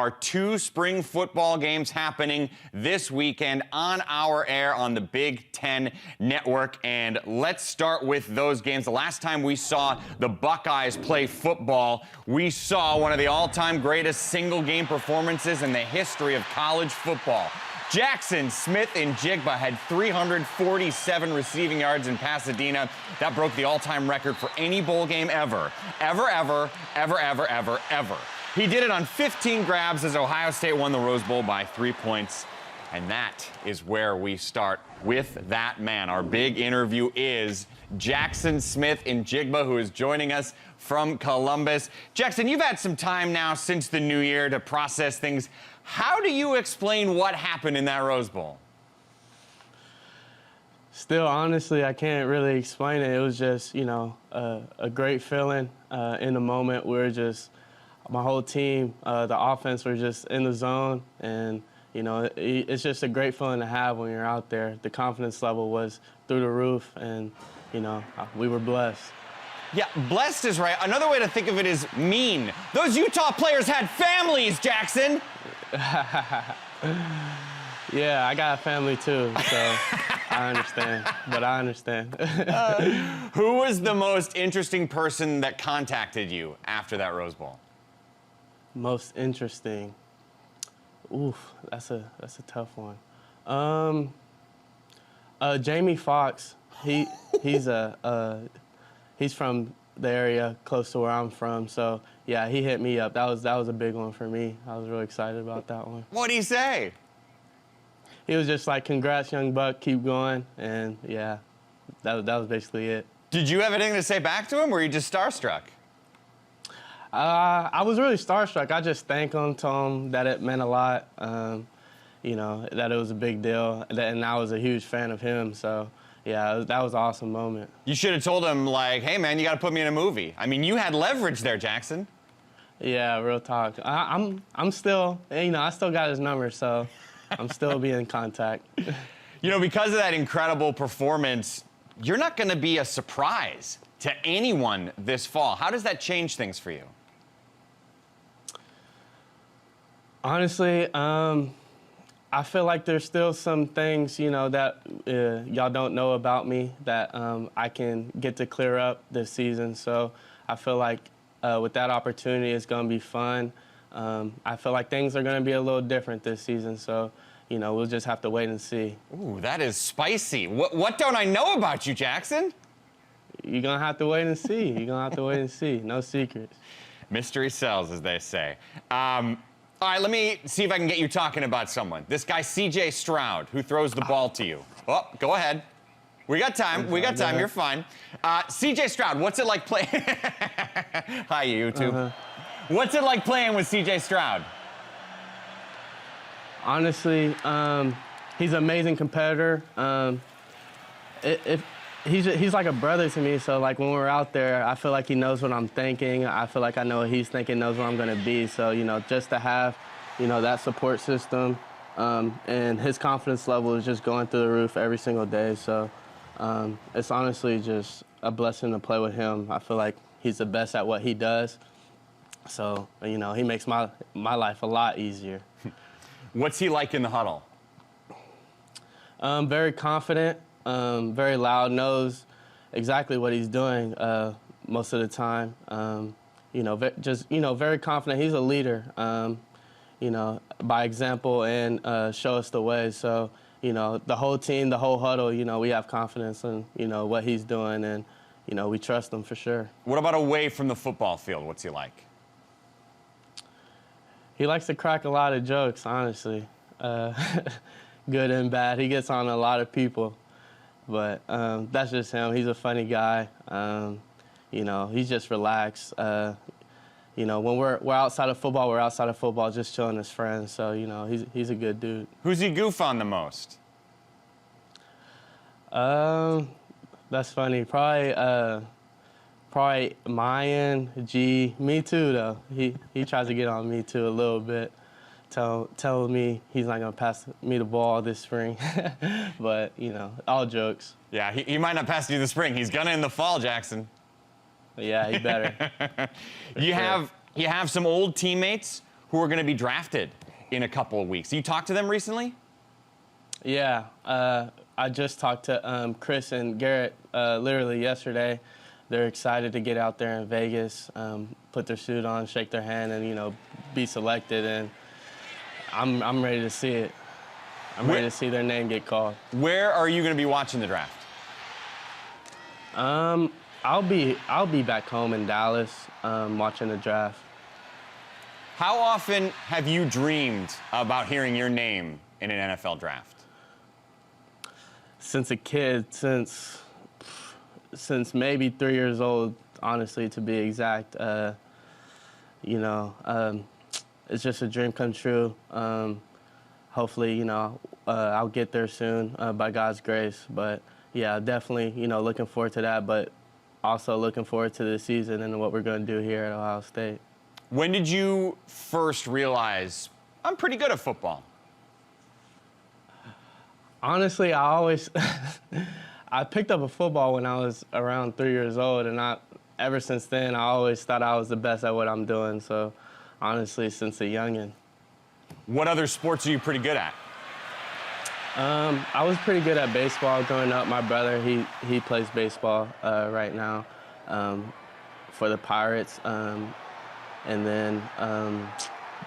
are 2 spring football games happening this weekend on our air on the Big Ten Network. And let's start with those games. The last time we saw the Buckeyes play football, we saw one of the all-time greatest single-game performances in the history of college football. Jaxon Smith-Njigba had 347 receiving yards in Pasadena. That broke the all-time record for any bowl game ever. Ever. He did it on 15 grabs as Ohio State won the Rose Bowl by 3 points. And that is where we start with that man. Our big interview is Jaxon Smith-Njigba, who is joining us from Columbus. Jaxon, you've had some time now since the new year to process things. How do you explain what happened in that Rose Bowl? Still, honestly, I can't really explain it. It was just, a great feeling in the moment. My whole team, the offense, were just in the zone. And, it's just a great feeling to have when you're out there. The confidence level was through the roof, and, we were blessed. Yeah, blessed is right. Another way to think of it is mean. Those Utah players had families, Jaxon. Yeah, I got a family too, so I understand. Who was the most interesting person that contacted you after that Rose Bowl? Most interesting? Oof, that's a tough one. Jamie Foxx. He's from the area close to where I'm from, so yeah, he hit me up. That was a big one for me. I was really excited about that one. What'd he say? He was just like, "Congrats, young buck, keep going," and yeah, that was basically it. Did you have anything to say back to him, or were you just starstruck? I was really starstruck. I just thanked him, told him that it meant a lot, that it was a big deal, and I was a huge fan of him, so. Yeah, that was an awesome moment. You should have told him, like, hey, man, you got to put me in a movie. I mean, you had leverage there, Jaxon. Yeah, real talk. I'm still, I still got his number, so I'm still being in contact. Because of that incredible performance, you're not going to be a surprise to anyone this fall. How does that change things for you? Honestly, I feel like there's still some things, that y'all don't know about me that I can get to clear up this season. So I feel like with that opportunity, it's going to be fun. I feel like things are going to be a little different this season. So, we'll just have to wait and see. Ooh, that is spicy. What don't I know about you, Jaxon? You're going to have to wait and see. No secrets. Mystery sells, as they say. All right, let me see if I can get you talking about someone. This guy, C.J. Stroud, who throws the ball to you. Oh, go ahead. We got time. You're fine. C.J. Stroud, what's it like playing? Hi, YouTube. What's it like playing with C.J. Stroud? Honestly, he's an amazing competitor. He's like a brother to me, so like when we're out there, I feel like he knows what I'm thinking. I feel like I know what he's thinking, knows what I'm gonna be. So, just to have, that support system, and his confidence level is just going through the roof every single day. So it's honestly just a blessing to play with him. I feel like he's the best at what he does. So, he makes my life a lot easier. What's he like in the huddle? Very confident. Very loud, knows exactly what he's doing most of the time. Very confident. He's a leader, by example and show us the way. So, the whole team, the whole huddle, we have confidence in, what he's doing, and, we trust him for sure. What about away from the football field? What's he like? He likes to crack a lot of jokes, honestly, good and bad. He gets on a lot of people. But that's just him. He's a funny guy. He's just relaxed. When we're outside of football, just chilling as friends. So, he's a good dude. Who's he goof on the most? That's funny. Probably Mayan, G. Me too, though. He tries to get on me too a little bit. Telling me he's not going to pass me the ball this spring. But, all jokes. Yeah, he might not pass you this spring. He's going to in the fall, Jaxon. Yeah, he better. You have some old teammates who are going to be drafted in a couple of weeks. You talked to them recently? Yeah, I just talked to Chris and Garrett literally yesterday. They're excited to get out there in Vegas, put their suit on, shake their hand, and, you know, be selected. And I'm ready to see it. I'm ready to see their name get called. Where are you going to be watching the draft? I'll be back home in Dallas watching the draft. How often have you dreamed about hearing your name in an NFL draft? Since a kid, since maybe 3 years old, honestly, to be exact. You know, it's just a dream come true. Hopefully, you know, I'll get there soon by God's grace. But yeah, definitely, you know, looking forward to that, but also looking forward to the season and what we're going to do here at Ohio State. When did you first realize I'm pretty good at football? Honestly, I always I picked up a football when I was around 3 years old, and ever since then, I always thought I was the best at what I'm doing. So, honestly, since a youngin'. What other sports are you pretty good at? I was pretty good at baseball growing up. My brother, he plays baseball right now for the Pirates. And then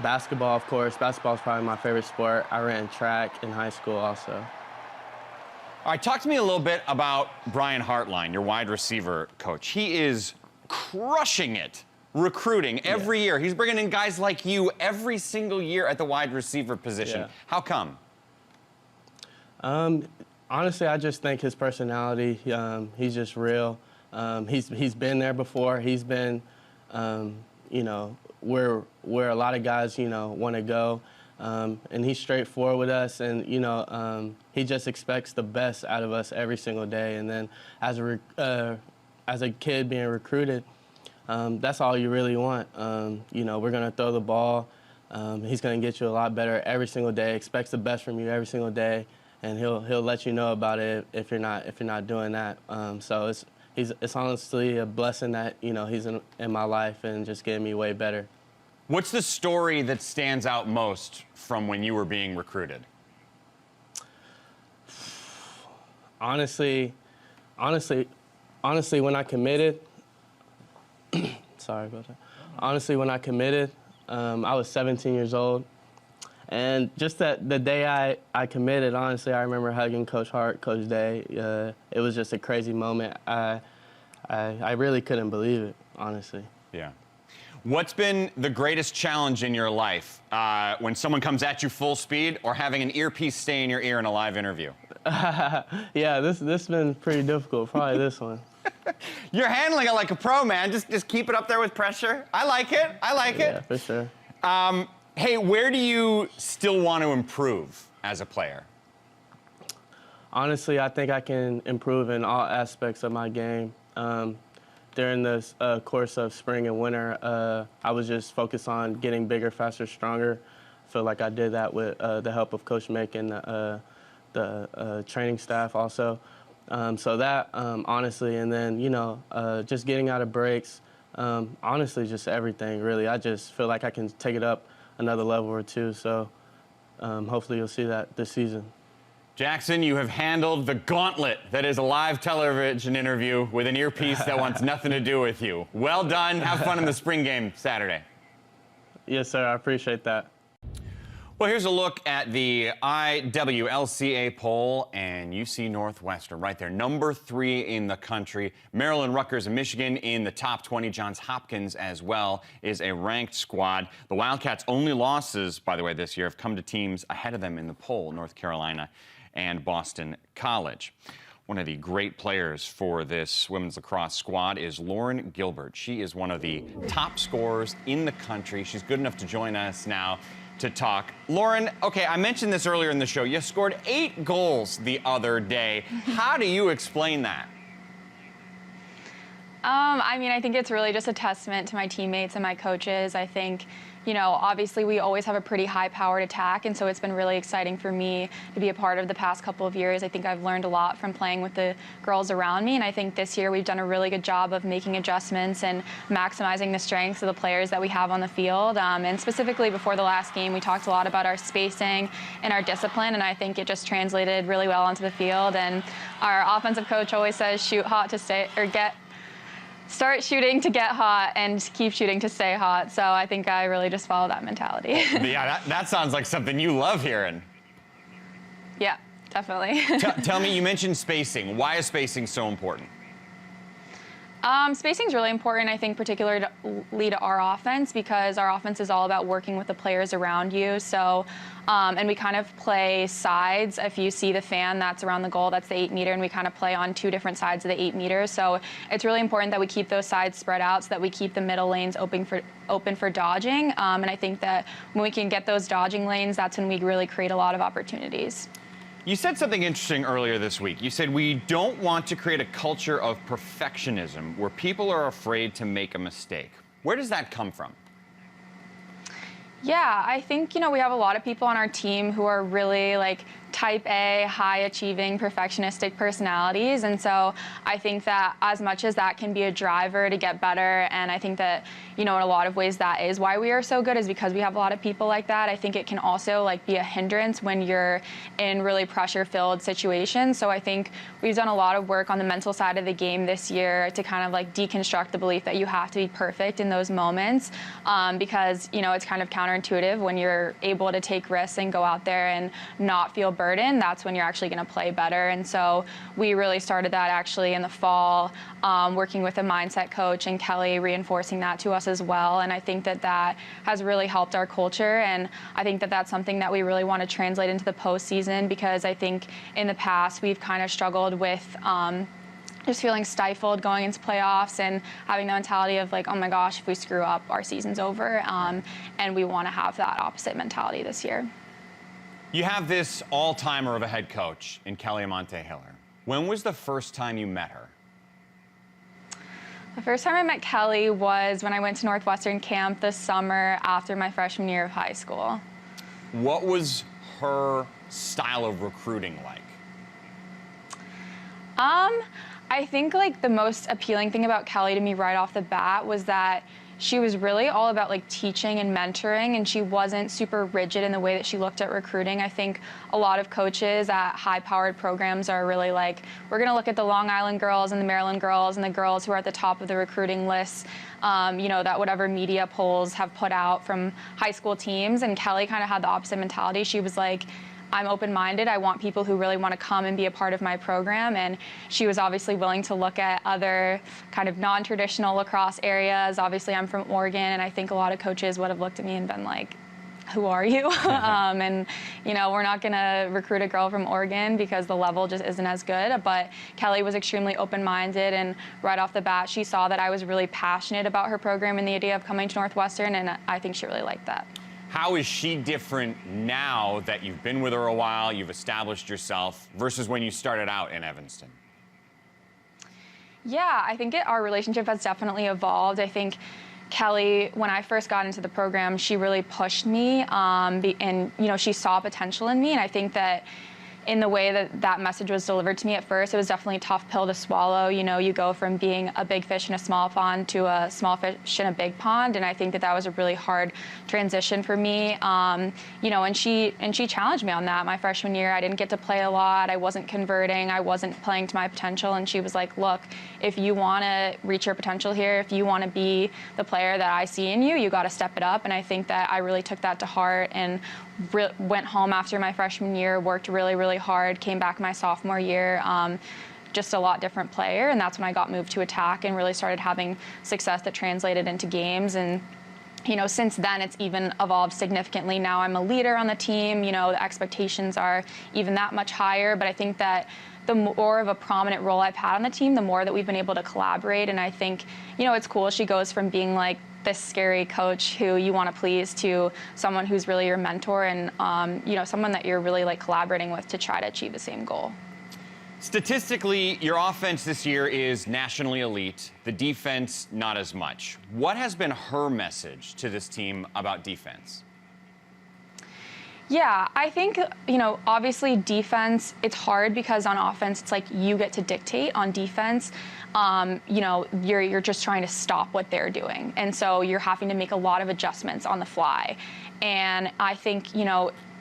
basketball, of course. Basketball is probably my favorite sport. I ran track in high school also. All right, talk to me a little bit about Brian Hartline, your wide receiver coach. He is crushing it recruiting every year. He's bringing in guys like you every single year at the wide receiver position. Yeah. How come? Honestly, I just think his personality, he's just real. He's been there before. He's been, you know, where a lot of guys, you know, want to go. And he's straightforward with us, and, you know, he just expects the best out of us every single day. And then as a kid being recruited, that's all you really want. You know, we're going to throw the ball. He's going to get you a lot better every single day, expects the best from you every single day, and he'll let you know about it if you're not doing that. So it's honestly a blessing that, you know, he's in my life and just getting me way better. What's the story that stands out most from when you were being recruited? Honestly, when I committed, sorry about that. Honestly, when I committed, I was 17 years old. And just the day I committed, honestly, I remember hugging Coach Hart, Coach Day. It was just a crazy moment. I really couldn't believe it, honestly. Yeah. What's been the greatest challenge in your life? When someone comes at you full speed or having an earpiece stay in your ear in a live interview? Yeah, this has been pretty difficult, probably this one. You're handling it like a pro, man. Just keep it up there with pressure. I like it. Yeah, for sure. Hey, where do you still want to improve as a player? Honestly, I think I can improve in all aspects of my game. During this course of spring and winter, I was just focused on getting bigger, faster, stronger. I feel like I did that with the help of Coach Mick and the training staff also. So that, honestly, and then, you know, just getting out of breaks, honestly, just everything, really. I just feel like I can take it up another level or two. So hopefully you'll see that this season. Jaxon, you have handled the gauntlet that is a live television interview with an earpiece that wants nothing to do with you. Well done. Have fun in the spring game Saturday. Yes, sir. I appreciate that. Well, here's a look at the IWLCA poll, and you see Northwestern right there, number 3 in the country. Maryland, Rutgers, and Michigan in the top 20. Johns Hopkins as well is a ranked squad. The Wildcats' only losses, by the way, this year have come to teams ahead of them in the poll, North Carolina and Boston College. One of the great players for this women's lacrosse squad is Lauren Gilbert. She is one of the top scorers in the country. She's good enough to join us now to talk. Lauren, okay, I mentioned this earlier in the show. You scored 8 goals the other day. How do you explain that? I mean, I think it's really just a testament to my teammates and my coaches. I think, obviously we always have a pretty high-powered attack, and so it's been really exciting for me to be a part of the past couple of years. I think I've learned a lot from playing with the girls around me, and I think this year we've done a really good job of making adjustments and maximizing the strengths of the players that we have on the field. And specifically before the last game, we talked a lot about our spacing and our discipline, and I think it just translated really well onto the field. And our offensive coach always says, shoot hot to stay, or start shooting to get hot and keep shooting to stay hot. So I think I really just follow that mentality. Yeah, that sounds like something you love hearing. Yeah, definitely. Tell me, you mentioned spacing. Why is spacing so important? Spacing is really important, I think, particularly to our offense, because our offense is all about working with the players around you. So, and we kind of play sides. If you see the fan that's around the goal, that's the 8 meter, and we kind of play on 2 different sides of the 8 meters. So it's really important that we keep those sides spread out so that we keep the middle lanes open for dodging. And I think that when we can get those dodging lanes, that's when we really create a lot of opportunities. You said something interesting earlier this week. You said we don't want to create a culture of perfectionism where people are afraid to make a mistake. Where does that come from? Yeah, I think, we have a lot of people on our team who are really type A, high achieving, perfectionistic personalities. And so I think that as much as that can be a driver to get better, and I think that, in a lot of ways that is why we are so good, is because we have a lot of people like that. I think it can also be a hindrance when you're in really pressure-filled situations. So I think we've done a lot of work on the mental side of the game this year to kind of deconstruct the belief that you have to be perfect in those moments, because, it's kind of counterintuitive when you're able to take risks and go out there and not feel burdened. That's when you're actually going to play better. And so we really started that actually in the fall, working with a mindset coach and Kelly reinforcing that to us as well. And I think that that has really helped our culture. And I think that that's something that we really want to translate into the postseason, because I think in the past we've kind of struggled with just feeling stifled going into playoffs and having the mentality of oh my gosh, if we screw up, our season's over. And we want to have that opposite mentality this year. You have this all-timer of a head coach in Kelly Hiller. When was the first time you met her? The first time I met Kelly was when I went to Northwestern camp this summer after my freshman year of high school. What was her style of recruiting like? I think the most appealing thing about Kelly to me right off the bat was that she was really all about teaching and mentoring, and she wasn't super rigid in the way that she looked at recruiting. I think a lot of coaches at high-powered programs are really we're going to look at the Long Island girls and the Maryland girls and the girls who are at the top of the recruiting lists, that whatever media polls have put out from high school teams. And Kelly kind of had the opposite mentality. She was I'm open-minded. I want people who really want to come and be a part of my program. And she was obviously willing to look at other kind of non-traditional lacrosse areas. Obviously, I'm from Oregon, and I think a lot of coaches would have looked at me and been who are you? And, we're not going to recruit a girl from Oregon because the level just isn't as good. But Kelly was extremely open-minded, and right off the bat, she saw that I was really passionate about her program and the idea of coming to Northwestern, and I think she really liked that. How is she different now that you've been with her a while, you've established yourself, versus when you started out in Evanston? Yeah, I think our relationship has definitely evolved. I think Kelly, when I first got into the program, she really pushed me, and she saw potential in me. And I think that in the way that that message was delivered to me at first, it was definitely a tough pill to swallow. You go from being a big fish in a small pond to a small fish in a big pond, and I think that that was a really hard transition for me. And she challenged me on that. My freshman year, I didn't get to play a lot. I wasn't converting. I wasn't playing to my potential, and she was like, look, if you want to reach your potential here, if you want to be the player that I see in you, you got to step it up. And I think that I really took that to heart and went home after my freshman year, worked really, really hard, came back my sophomore year, just a lot different player. And that's when I got moved to attack and really started having success that translated into games. And since then, it's even evolved significantly. Now I'm a leader on the team. The expectations are even that much higher. But I think that the more of a prominent role I've had on the team, the more that we've been able to collaborate. And I think, it's cool. She goes from being this scary coach who you want to please to someone who's really your mentor and, someone that you're really collaborating with to try to achieve the same goal. Statistically, your offense this year is nationally elite. The defense, not as much. What has been her message to this team about defense? Yeah, I think, obviously defense, it's hard because on offense, it's like you get to dictate. On defense, you're just trying to stop what they're doing. And so you're having to make a lot of adjustments on the fly. And I think,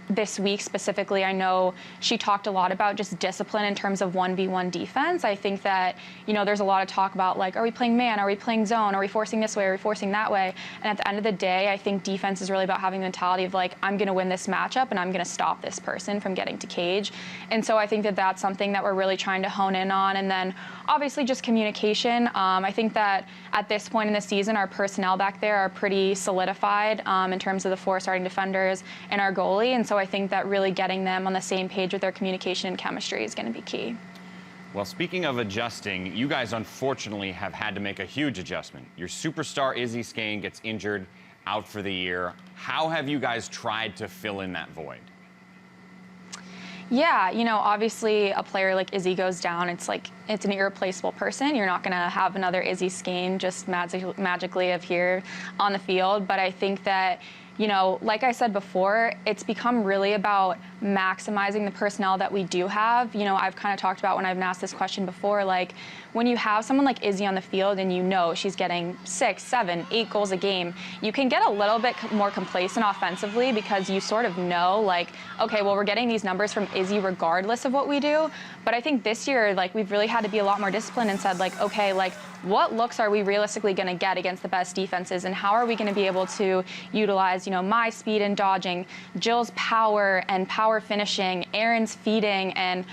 this week specifically, I know she talked a lot about just discipline in terms of 1v1 defense. I think that, there's a lot of talk about like, are we playing man? Are we playing zone? Are we forcing this way? Are we forcing that way? And at the end of the day, I think defense is really about having the mentality of like, I'm going to win this matchup and I'm going to stop this person from getting to cage. And so I think that that's something that we're really trying to hone in on. And then obviously just communication. I think that at this point in the season, our personnel back there are pretty solidified in terms of the 4 starting defenders and our goalie. And so I think that really getting them on the same page with their communication and chemistry is going to be key. Well, speaking of adjusting, you guys unfortunately have had to make a huge adjustment. Your superstar Izzy Skane gets injured, out for the year. How have you guys tried to fill in that void? Yeah, obviously a player like Izzy goes down, it's an irreplaceable person. You're not going to have another Izzy Skane just magically appear on the field. But I think that, like I said before, it's become really about maximizing the personnel that we do have. I've kind of talked about when I've been asked this question before, like when you have someone like Izzy on the field and she's getting 6, 7, 8 goals a game, you can get a little bit more complacent offensively because you sort of know like, okay, well, we're getting these numbers from Izzy regardless of what we do. But I think this year, like we've really had to be a lot more disciplined and said like, okay, like what looks are we realistically going to get against the best defenses and how are we going to be able to utilize, my speed and dodging, Jill's power and power finishing, Erin's feeding and,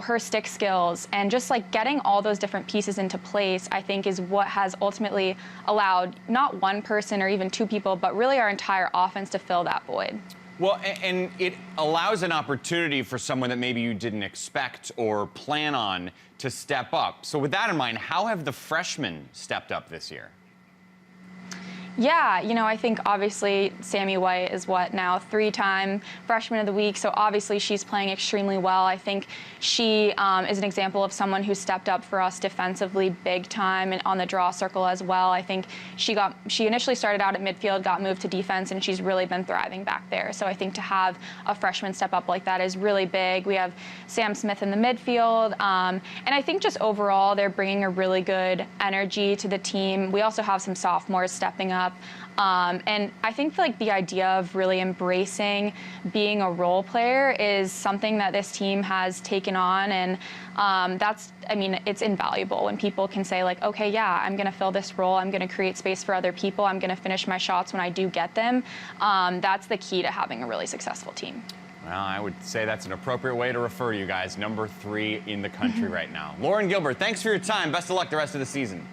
her stick skills and just like getting all those different pieces into place, I think is what has ultimately allowed not one person or even 2 people, but really our entire offense to fill that void. Well, and it allows an opportunity for someone that maybe you didn't expect or plan on to step up. So with that in mind, how have the freshmen stepped up this year? Yeah, I think obviously Sammy White is now 3-time freshman of the week. So obviously she's playing extremely well. I think she is an example of someone who stepped up for us defensively big time and on the draw circle as well. I think she initially started out at midfield, got moved to defense, and she's really been thriving back there. So I think to have a freshman step up like that is really big. We have Sam Smith in the midfield. And I think just overall, they're bringing a really good energy to the team. We also have some sophomores stepping up. And I think like the idea of really embracing being a role player is something that this team has taken on. And it's invaluable when people can say like, okay, yeah, I'm going to fill this role. I'm going to create space for other people. I'm going to finish my shots when I do get them. That's the key to having a really successful team. Well, I would say that's an appropriate way to refer to you guys. Number 3 in the country right now. Lauren Gilbert, thanks for your time. Best of luck the rest of the season.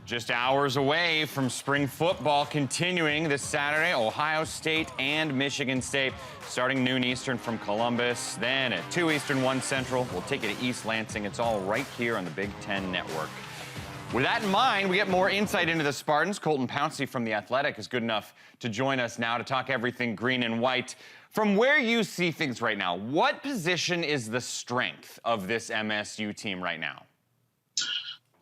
Just hours away from spring football continuing this Saturday, Ohio State and Michigan State. Starting noon Eastern from Columbus, then at 2 Eastern, 1 Central. We'll take you to East Lansing. It's all right here on the Big Ten Network. With that in mind, we get more insight into the Spartans. Colton Pouncy from The Athletic is good enough to join us now to talk everything green and white. From where you see things right now, what position is the strength of this MSU team right now?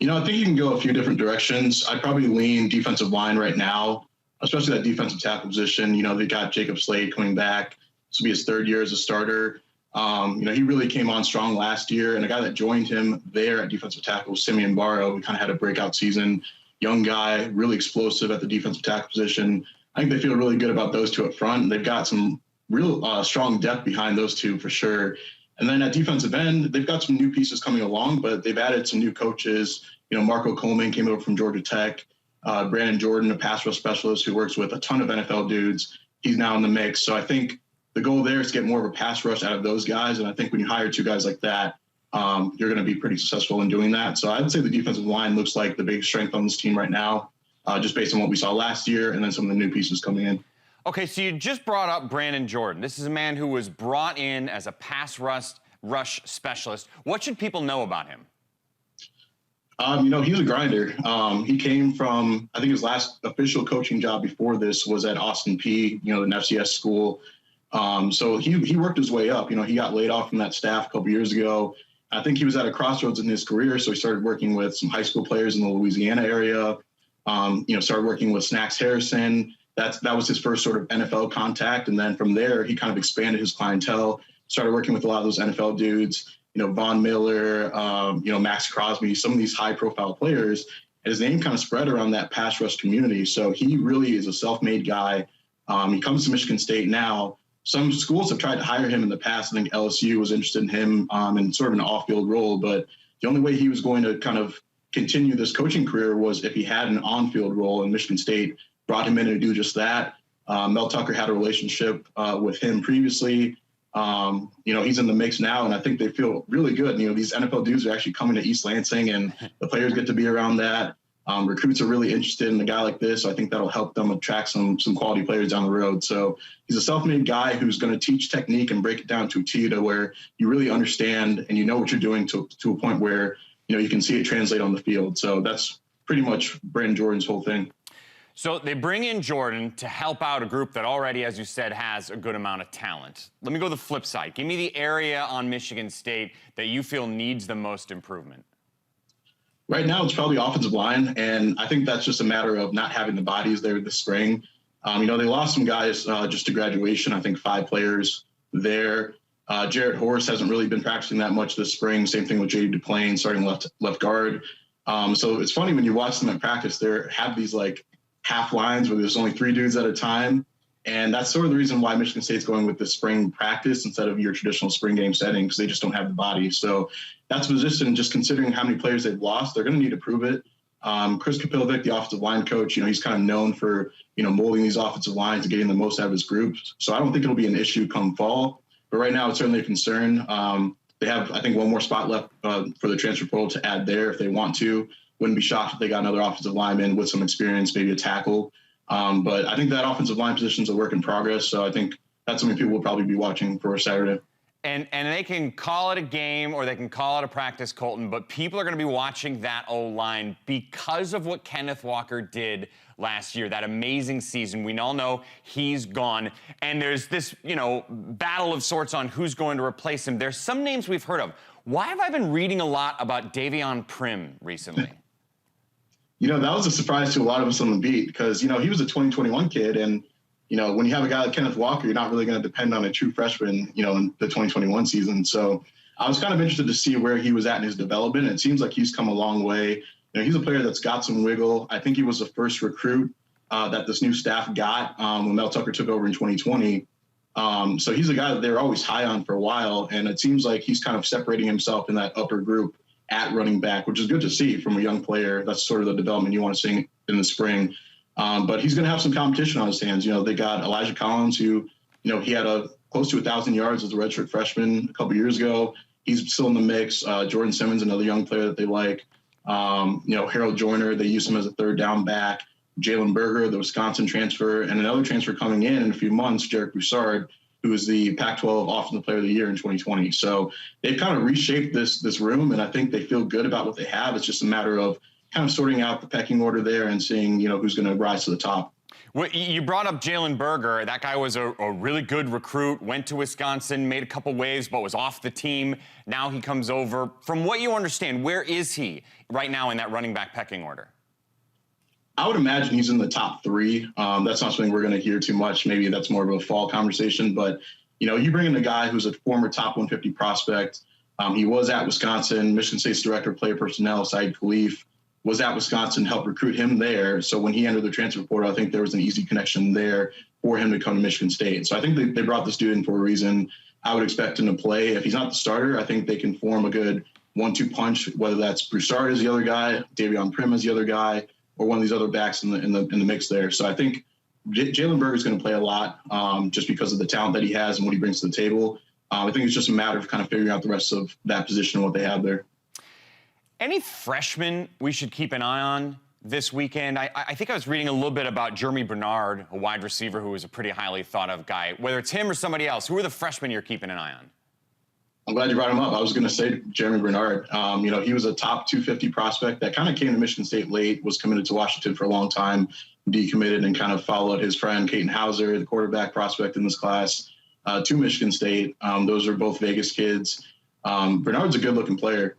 I think you can go a few different directions. I'd probably lean defensive line right now, especially that defensive tackle position. They got Jacob Slade coming back. This will be his 3rd year as a starter. He really came on strong last year, and a guy that joined him there at defensive tackle was Simeon Barrow. We kind of had a breakout season. Young guy, really explosive at the defensive tackle position. I think they feel really good about those 2 up front, and they've got some real strong depth behind those 2 for sure. And then at defensive end, they've got some new pieces coming along, but they've added some new coaches. Marco Coleman came over from Georgia Tech. Brandon Jordan, a pass rush specialist who works with a ton of NFL dudes. He's now in the mix. So I think the goal there is to get more of a pass rush out of those guys. And I think when you hire 2 guys like that, you're going to be pretty successful in doing that. So I would say the defensive line looks like the big strength on this team right now, just based on what we saw last year and then some of the new pieces coming in. Okay, so you just brought up Brandon Jordan. This is a man who was brought in as a pass rush specialist. What should people know about him? He's a grinder. He came from, I think his last official coaching job before this was at Austin P, an FCS school. So he worked his way up. He got laid off from that staff a couple years ago. I think he was at a crossroads in his career, so he started working with some high school players in the Louisiana area. Started working with Snacks Harrison. That was his first sort of NFL contact, and then from there he kind of expanded his clientele. Started working with a lot of those NFL dudes, Von Miller, Max Crosby, some of these high-profile players. And his name kind of spread around that pass rush community. So he really is a self-made guy. He comes to Michigan State now. Some schools have tried to hire him in the past. I think LSU was interested in him in sort of an off-field role, but the only way he was going to kind of continue this coaching career was if he had an on-field role, and Michigan State brought him in to do just that. Mel Tucker had a relationship with him previously. He's in the mix now, and I think they feel really good. These NFL dudes are actually coming to East Lansing, and the players get to be around that. Recruits are really interested in a guy like this, so I think that'll help them attract some quality players down the road. So he's a self-made guy who's going to teach technique and break it down to a T to where you really understand and you know what you're doing to a point where you can see it translate on the field. So that's pretty much Brandon Jordan's whole thing. So they bring in Jordan to help out a group that already, as you said, has a good amount of talent. Let me go to the flip side. Give me the area on Michigan State that you feel needs the most improvement. Right now, it's probably offensive line, and I think that's just a matter of not having the bodies there this spring. They lost some guys just to graduation. I think 5 players there. Jarrett Horse hasn't really been practicing that much this spring. Same thing with J.D. Duplain starting left guard. So it's funny when you watch them at practice, they have these like half lines where there's only 3 dudes at a time. And that's sort of the reason why Michigan State's going with the spring practice instead of your traditional spring game setting, because they just don't have the body. So that's a position, just considering how many players they've lost, they're going to need to prove it. Chris Kapilovic, the offensive line coach, he's kind of known for, molding these offensive lines and getting the most out of his groups. So I don't think it'll be an issue come fall. But right now, it's certainly a concern. They have, I think, one more spot left for the transfer portal to add there if they want to. Wouldn't be shocked if they got another offensive lineman with some experience, maybe a tackle. But I think that offensive line position is a work in progress. So I think that's something people will probably be watching for Saturday. And they can call it a game or they can call it a practice, Colton, but people are going to be watching that O-line because of what Kenneth Walker did last year, that amazing season. We all know he's gone. And there's this, battle of sorts on who's going to replace him. There's some names we've heard of. Why have I been reading a lot about Davion Prim recently? That was a surprise to a lot of us on the beat because, he was a 2021 kid. And, when you have a guy like Kenneth Walker, you're not really going to depend on a true freshman, in the 2021 season. So I was kind of interested to see where he was at in his development. It seems like he's come a long way. He's a player that's got some wiggle. I think he was the first recruit that this new staff got when Mel Tucker took over in 2020. So he's a guy that they were always high on for a while. And it seems like he's kind of separating himself in that upper group at running back, which is good to see from a young player. That's sort of the development you want to see in the spring. But he's going to have some competition on his hands. They got Elijah Collins, who, he had close to 1,000 yards as a redshirt freshman a couple years ago. He's still in the mix. Jordan Simmons, another young player that they like. Harold Joyner, they use him as a third down back. Jalen Berger, the Wisconsin transfer, and another transfer coming in a few months, Jarek Broussard, who was the Pac-12 Offensive Player of the Year in 2020. So they've kind of reshaped this room, and I think they feel good about what they have. It's just a matter of kind of sorting out the pecking order there and seeing, who's going to rise to the top. Well, you brought up Jalen Berger. That guy was a really good recruit, went to Wisconsin, made a couple waves, but was off the team. Now he comes over. From what you understand, where is he right now in that running back pecking order? I would imagine he's in the top 3. That's not something we're going to hear too much. Maybe that's more of a fall conversation. But, you bring in a guy who's a former top 150 prospect. He was at Wisconsin. Michigan State's director of player personnel, Saeed Khalif, was at Wisconsin, helped recruit him there. So when he entered the transfer portal, I think there was an easy connection there for him to come to Michigan State. So I think they brought this dude in for a reason. I would expect him to play. If he's not the starter, I think they can form a good 1-2 punch, whether that's Broussard as the other guy, Davion Prim as the other guy, or one of these other backs in the mix there. So I think Jalen Berger is going to play a lot just because of the talent that he has and what he brings to the table. I think it's just a matter of kind of figuring out the rest of that position and what they have there. Any freshmen we should keep an eye on this weekend? I think I was reading a little bit about Jeremy Bernard, a wide receiver who is a pretty highly thought of guy. Whether it's him or somebody else, who are the freshmen you're keeping an eye on? I'm glad you brought him up. I was going to say Jeremy Bernard. He was a top 250 prospect that kind of came to Michigan State late, was committed to Washington for a long time, decommitted and kind of followed his friend Caton Hauser, the quarterback prospect in this class, to Michigan State. Those are both Vegas kids. Bernard's a good-looking player.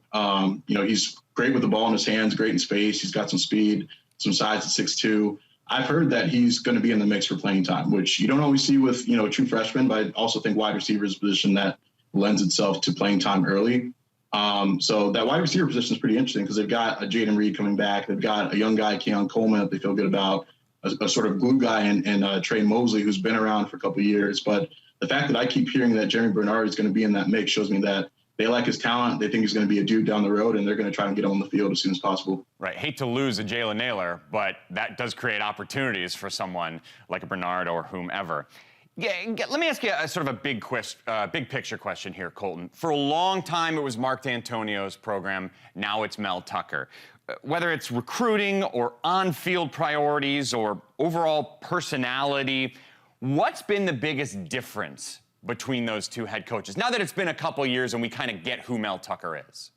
He's great with the ball in his hands, great in space. He's got some speed, some size at 6'2". I've heard that he's going to be in the mix for playing time, which you don't always see with, a true freshman, but I also think wide receiver is a position that lends itself to playing time early. So that wide receiver position is pretty interesting because they've got a Jaden Reed coming back. They've got a young guy, Keon Coleman, that they feel good about, a sort of glue guy in Trey Mosley, who's been around for a couple of years. But the fact that I keep hearing that Jeremy Bernard is going to be in that mix shows me that they like his talent. They think he's going to be a dude down the road, and they're going to try and get him on the field as soon as possible. Right. Hate to lose a Jalen Naylor, but that does create opportunities for someone like a Bernard or whomever. Yeah, let me ask you a sort of a big picture question here, Colton. For a long time, it was Mark D'Antonio's program. Now it's Mel Tucker. Whether it's recruiting or on-field priorities or overall personality, what's been the biggest difference between those two head coaches, now that it's been a couple years and we kind of get who Mel Tucker is?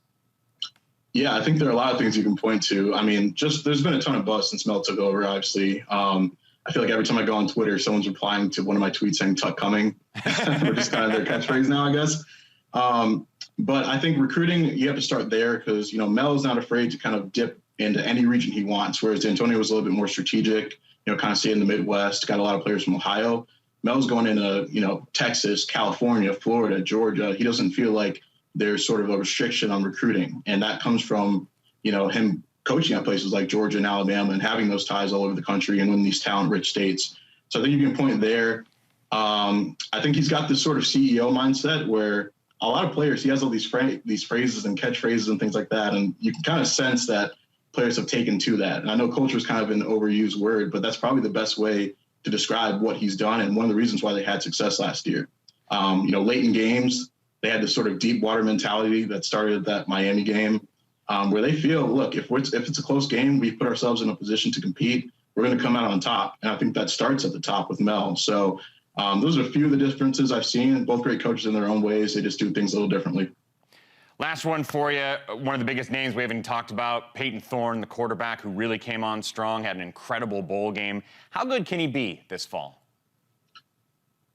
Yeah, I think there are a lot of things you can point to. I mean, there's been a ton of buzz since Mel took over, obviously. I feel like every time I go on Twitter, someone's replying to one of my tweets saying "Tuck coming," which is kind of their catchphrase now, I guess. But I think recruiting, you have to start there because, Mel is not afraid to kind of dip into any region he wants, whereas D'Antonio was a little bit more strategic, kind of stay in the Midwest, got a lot of players from Ohio. Mel's going into, Texas, California, Florida, Georgia. He doesn't feel like there's sort of a restriction on recruiting. And that comes from, him coaching at places like Georgia and Alabama and having those ties all over the country and in these talent-rich states. So I think you can point there. I think he's got this sort of CEO mindset where a lot of players, he has all these phrases and catchphrases and things like that. And you can kind of sense that players have taken to that. And I know culture is kind of an overused word, but that's probably the best way to describe what he's done and one of the reasons why they had success last year. Late in games, they had this sort of deep water mentality that started at that Miami game, where they feel, look, if it's a close game, we put ourselves in a position to compete, we're going to come out on top. And I think that starts at the top with Mel. So those are a few of the differences I've seen. Both great coaches in their own ways. They just do things a little differently. Last one for you. One of the biggest names we haven't talked about, Peyton Thorne, the quarterback who really came on strong, had an incredible bowl game. How good can he be this fall?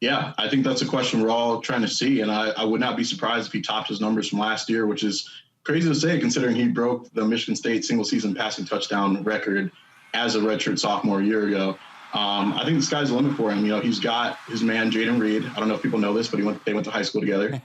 Yeah, I think that's a question we're all trying to see. And I would not be surprised if he topped his numbers from last year, which is crazy to say considering he broke the Michigan State single-season passing touchdown record as a redshirt sophomore a year ago. I think the sky's the limit for him. He's got his man, Jaden Reed. I don't know if people know this, but they went to high school together.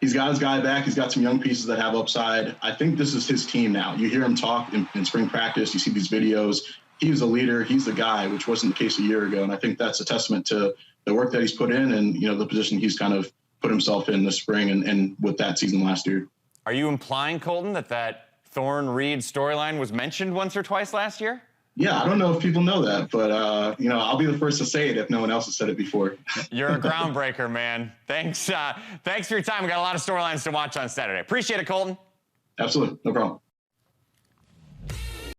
He's got his guy back. He's got some young pieces that have upside. I think this is his team now. You hear him talk in spring practice. You see these videos. He's the leader. He's the guy, which wasn't the case a year ago. And I think that's a testament to the work that he's put in and, the position he's kind of put himself in this spring and with that season last year. Are you implying, Colton, that Thorne-Reed storyline was mentioned once or twice last year? Yeah, I don't know if people know that, but, I'll be the first to say it if no one else has said it before. You're a groundbreaker, man. Thanks for your time. We got a lot of storylines to watch on Saturday. Appreciate it, Colton. Absolutely. No problem.